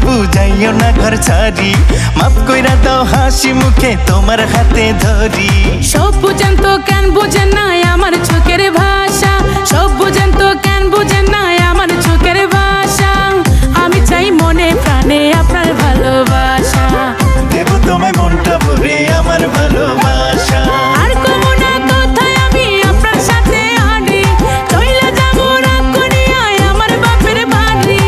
তবু যাইও না ঘর ছাড়ি, মাফ কইরা দাও হাসি মুখে তোমার হাতে ধরি। সব বুঝেন তো কেন বুঝেন না আমার চোখের ভাষা, সব বুঝেন তো কেন বুঝেন না আমার চোখের ভাষা। আমি চাই মনে প্রাণে আপনার ভালোবাসা, দেব তোমায় মনটা ভরে আমার ভালোবাসা। আর কমো না কথায় আমি আপনার সাথে হাঁটি, চইলা যাবো রাগ করিয়া আমার বাপের বাড়ি।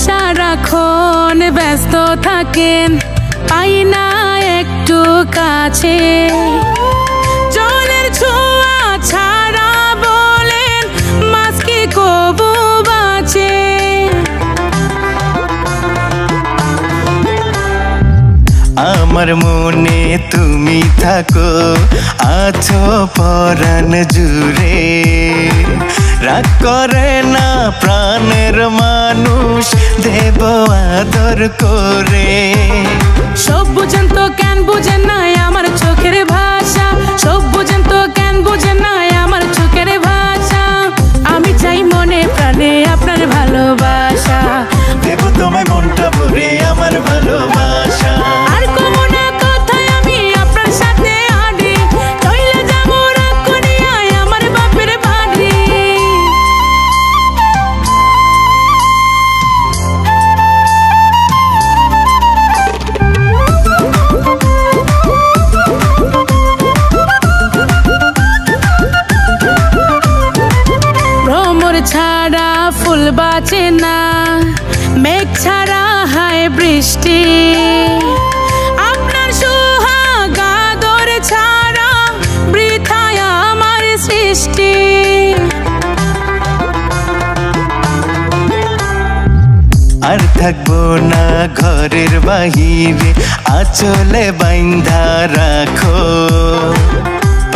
সারাক্ষণ ব্যস্ত থাকেন, পাই না একটু কাছে, জলের ছোঁয়া ছাড়া বলেন মাছ কি কবু বাঁচে। আমার মনে তুমি থাকো, আছো পরাণ জুড়ে, রাগ করে না প্রাণের মানুষ, দেব আদর করে। সব বুঝেন তো কেন বুঝেন না আমার চোখের ভাষা, সব বুঝেন তো কেন বুঝেন না আমার চোখের ভাষা। আমি চাই মনে প্রাণে আপনার ভালোবাসা, দেব তোমায় মনটা ভরে আমার ভালোবাসা। আর কমো না কথায় আমি আপনার সাথে হাঁটি, চইলা যাবো রাগ করিয়া আমার বাপের বাড়ি। ভ্রমর ছাড়া ফুল বাঁচে না, মেঘ ছাড়া হয় বৃষ্টি, আপনার সোহাগ আদর ছাড়া বৃথায় আমার সৃষ্টি। আর থাকবো না ঘরের বাহিরে, আঁচলে বাইন্ধা রাখো,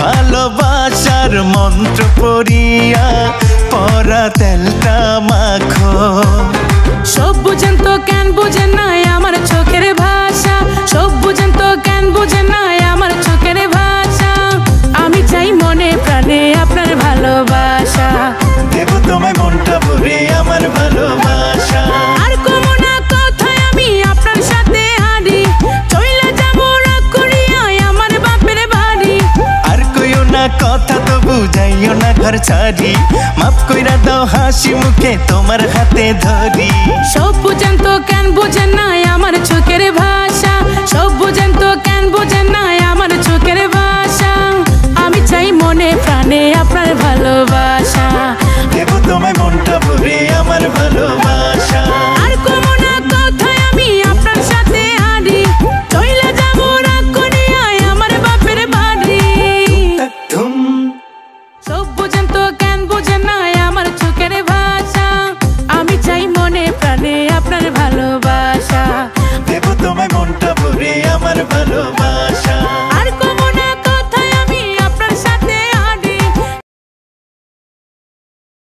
ভালোবাসার মন্ত্র পড়িয়া পরা তেলটা মাখো। সব বুঝেন তো কেন বুঝেন না আমার চোখের ভাষা, সব বুঝেন তো কেন বুঝেন না আমার চোখের ভাষা। আমি চাই মনে প্রাণে আপনার ভালোবাসা, দেব তোমায় মনটা ভরে আমার ভালোবাসা। আর কমো না কথায় আমি আপনার সাথে হাঁটি, চইলা যাবো রাগ করিয়া আমার বাপের বাড়ি। আর কইও না কথা তবু যাইও না ঘর ছাড়ি, মাফ কইরা দাও হাসি মুখে তোমার হাতে ধরি। সব বুঝেন তো কেন বুঝেন না আমার চোখের ভাষা, সব বুঝেন তো কেন বুঝেন না আমার চোখের ভাষা।